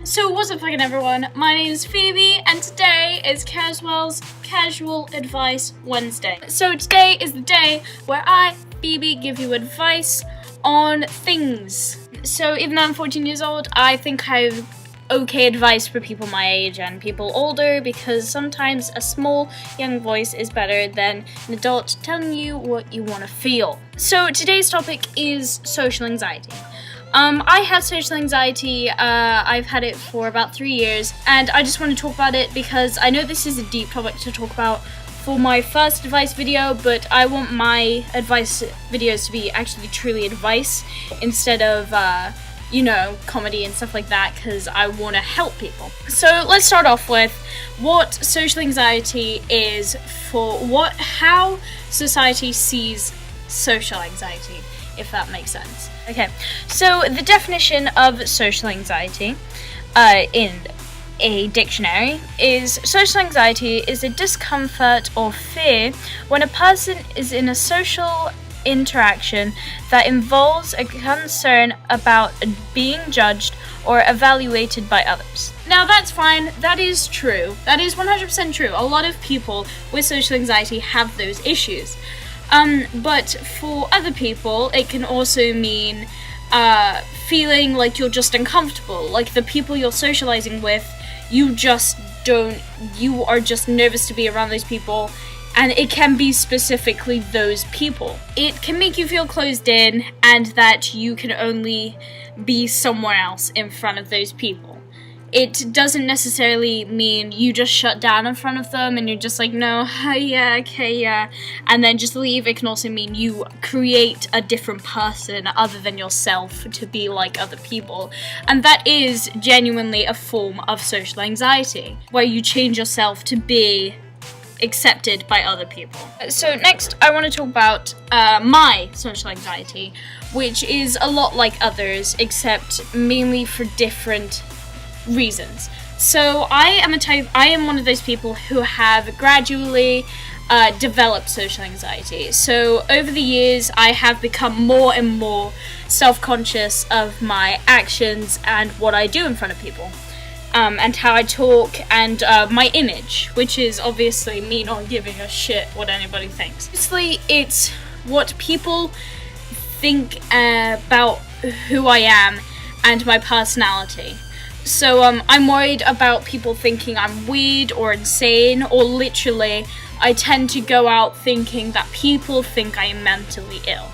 So what's up fucking everyone, my name is Phoebe and today is Caswells Casual Advice Wednesday. So today is the day where I, Phoebe, give you advice on things. So even though I'm 14 years old, I think I have okay advice for people my age and people older because sometimes a small young voice is better than an adult telling you what you want to feel. So today's topic is social anxiety. I have social anxiety. I've had it for about 3 years, and I just want to talk about it because I know this is a deep topic to talk about for my first advice video, but I want my advice videos to be actually truly advice instead of, comedy and stuff like that, because I want to help people. So let's start off with what social anxiety is how society sees social anxiety, if that makes sense. Okay, so the definition of social anxiety in a dictionary is social anxiety is a discomfort or fear when a person is in a social interaction that involves a concern about being judged or evaluated by others. Now that's fine, that is true. That is 100% true. A lot of people with social anxiety have those issues. But for other people, it can also mean feeling like you're just uncomfortable. Like the people you're socializing with, you are just nervous to be around those people, and it can be specifically those people. It can make you feel closed in and that you can only be somewhere else in front of those people. It doesn't necessarily mean you just shut down in front of them and you're just like, no, yeah, okay, yeah, and then just leave. It can also mean you create a different person other than yourself to be like other people. And that is genuinely a form of social anxiety, where you change yourself to be accepted by other people. So next, I want to talk about my social anxiety, which is a lot like others, except mainly for different reasons. So I am one of those people who have gradually developed social anxiety. So over the years, I have become more and more self-conscious of my actions and what I do in front of people, and how I talk, and my image, which is obviously me not giving a shit what anybody thinks. Obviously, it's what people think about who I am and my personality. So I'm worried about people thinking I'm weird or insane, or literally I tend to go out thinking that people think I am mentally ill.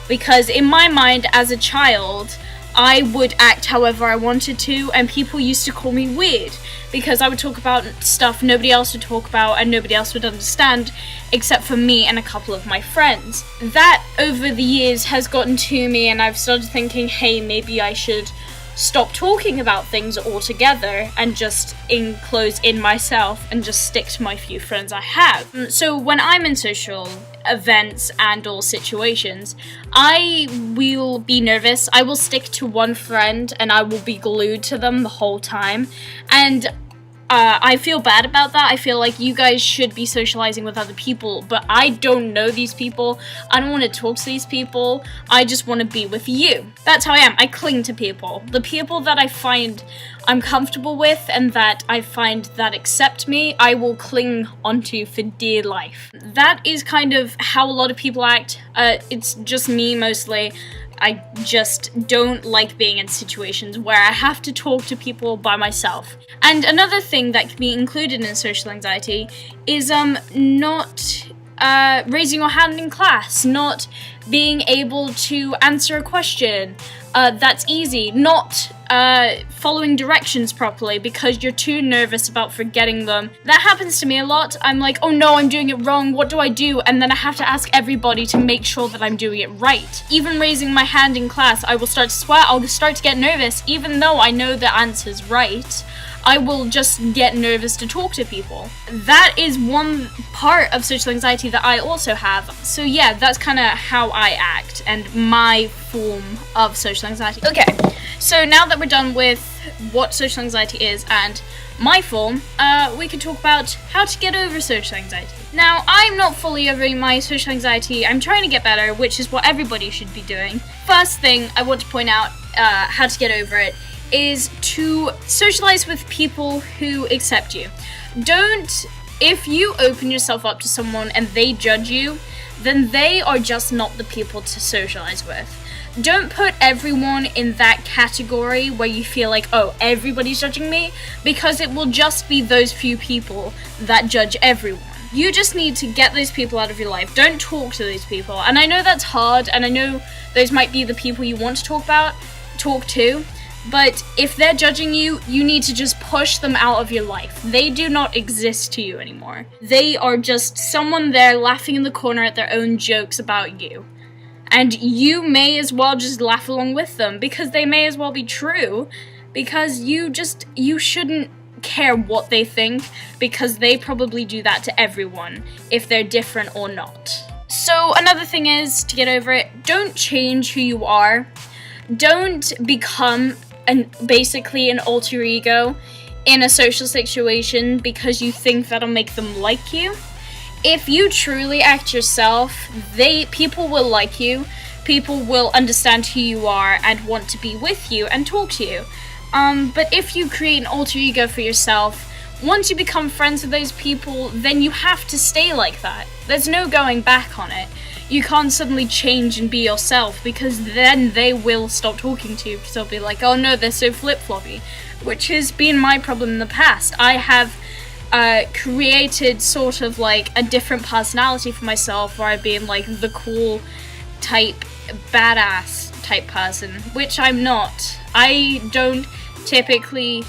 Because in my mind as a child, I would act however I wanted to, and people used to call me weird because I would talk about stuff nobody else would talk about and nobody else would understand except for me and a couple of my friends. That over the years has gotten to me, and I've started thinking, hey, maybe I should stop talking about things altogether and just enclose in myself and just stick to my few friends I have. So when I'm in social events and or situations, I will be nervous. I will stick to one friend and I will be glued to them the whole time, and I feel bad about that. I feel like you guys should be socializing with other people, but I don't know these people. I don't want to talk to these people. I just want to be with you. That's how I am. I cling to people. The people that I find I'm comfortable with and that I find that accept me, I will cling onto for dear life. That is kind of how a lot of people act. It's just me mostly. I just don't like being in situations where I have to talk to people by myself. And another thing that can be included in social anxiety is not raising your hand in class, not being able to answer a question that's easy, not following directions properly because you're too nervous about forgetting them. That happens to me a lot. I'm like, oh no, I'm doing it wrong, what do I do? And then I have to ask everybody to make sure that I'm doing it right. Even raising my hand in class, I will start to sweat, I'll start to get nervous, even though I know the answer's right. I will just get nervous to talk to people. That is one part of social anxiety that I also have. So yeah, that's kind of how I act and my form of social anxiety. Okay, so now that we're done with what social anxiety is and my form, we can talk about how to get over social anxiety. Now, I'm not fully over my social anxiety. I'm trying to get better, which is what everybody should be doing. First thing I want to point out how to get over it is to socialize with people who accept you. If you open yourself up to someone and they judge you, then they are just not the people to socialize with. Don't put everyone in that category where you feel like, oh, everybody's judging me, because it will just be those few people that judge everyone. You just need to get those people out of your life. Don't talk to those people. And I know that's hard, and I know those might be the people you want to talk to, but if they're judging you, you need to just push them out of your life. They do not exist to you anymore. They are just someone there laughing in the corner at their own jokes about you. And you may as well just laugh along with them, because they may as well be true, because you shouldn't care what they think, because they probably do that to everyone, if they're different or not. So another thing is, to get over it, don't change who you are. Don't become basically an alter ego in a social situation because you think that'll make them like you. If you truly act yourself, people will like you, people will understand who you are and want to be with you and talk to you. But if you create an alter ego for yourself, once you become friends with those people, then you have to stay like that. There's no going back on it. You can't suddenly change and be yourself, because then they will stop talking to you, because they'll be like, oh no, they're so flip-floppy, which has been my problem in the past. I have created sort of like a different personality for myself, where I've been like the cool type, badass type person, which I'm not. I don't typically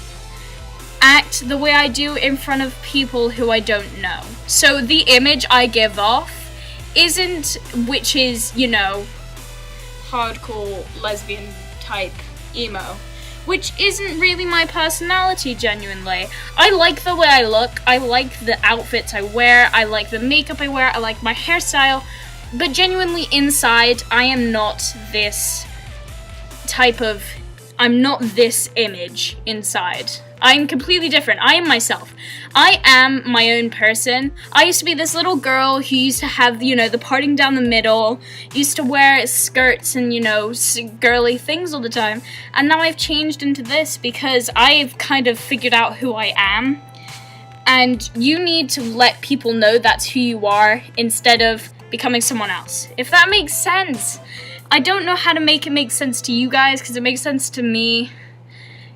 act the way I do in front of people who I don't know. So the image I give off which is, you know, hardcore lesbian type emo, which isn't really my personality, genuinely. I like the way I look, I like the outfits I wear, I like the makeup I wear, I like my hairstyle, but genuinely inside, I am not this I'm not this image inside. I'm completely different. I am myself. I am my own person. I used to be this little girl who used to have, you know, the parting down the middle, used to wear skirts and, you know, girly things all the time. And now I've changed into this because I've kind of figured out who I am. And you need to let people know that's who you are instead of becoming someone else. If that makes sense. I don't know how to make it make sense to you guys, because it makes sense to me,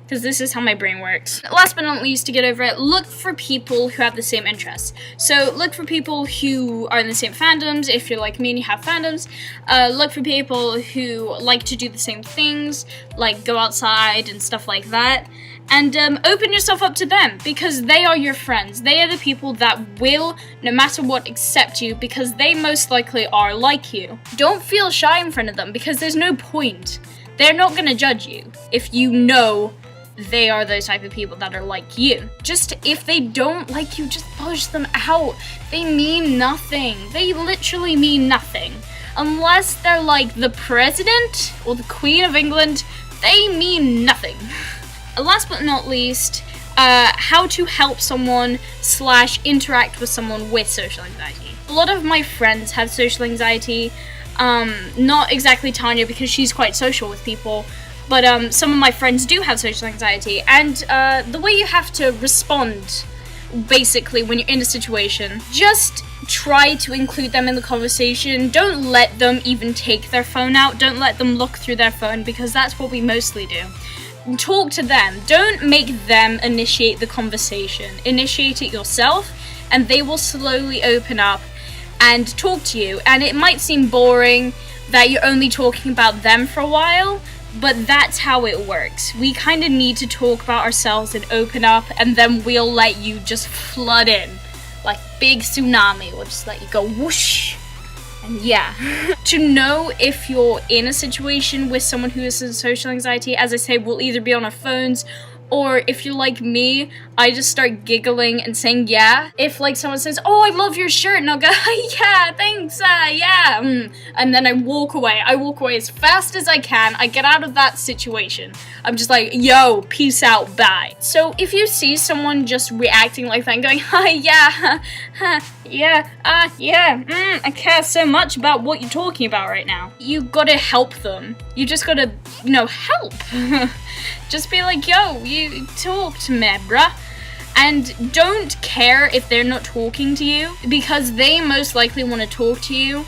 because this is how my brain works. Last but not least, to get over it, look for people who have the same interests. So look for people who are in the same fandoms. If you're like me and you have fandoms, look for people who like to do the same things, like go outside and stuff like that. And open yourself up to them, because they are your friends. They are the people that will, no matter what, accept you, because they most likely are like you. Don't feel shy in front of them, because there's no point. They're not gonna judge you if you know they are those type of people that are like you. Just, if they don't like you, just push them out. They mean nothing. They literally mean nothing. Unless they're like the president or the Queen of England, they mean nothing. Last but not least, how to help someone / interact with someone with social anxiety. A lot of my friends have social anxiety. Not exactly Tanya, because she's quite social with people, but some of my friends do have social anxiety, and the way you have to respond, basically, when you're in a situation, just try to include them in the conversation. Don't let them even take their phone out. Don't let them look through their phone, because that's what we mostly do. Talk to them. Don't make them initiate the conversation. Initiate it yourself, and they will slowly open up and talk to you. And it might seem boring that you're only talking about them for a while, but that's how it works. We kind of need to talk about ourselves and open up, and then we'll let you just flood in. Like big tsunami. We'll just let you go whoosh. And yeah. To know if you're in a situation with someone who has social anxiety, as I say, we'll either be on our phones Or if you're like me, I just start giggling and saying yeah. If like someone says, oh, I love your shirt, and I'll go, yeah, thanks, yeah. And then I walk away. I walk away as fast as I can. I get out of that situation. I'm just like, yo, peace out, bye. So if you see someone just reacting like that and going, yeah, yeah, I care so much about what you're talking about right now. You gotta help them. You just gotta, help. Just be like, yo, you talk to me, bruh. And don't care if they're not talking to you, because they most likely want to talk to you,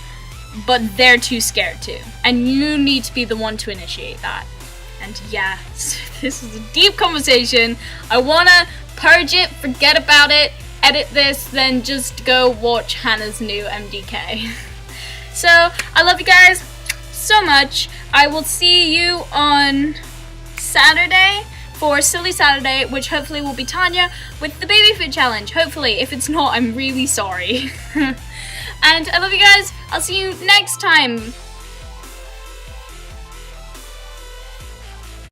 but they're too scared to. And you need to be the one to initiate that. And yeah, this is a deep conversation. I wanna purge it, forget about it, edit this, then just go watch Hannah's new MDK. So, I love you guys so much. I will see you on Saturday for Silly Saturday, which hopefully will be Tanya with the baby food challenge. Hopefully. If it's not, I'm really sorry. And I love you guys. I'll see you next time.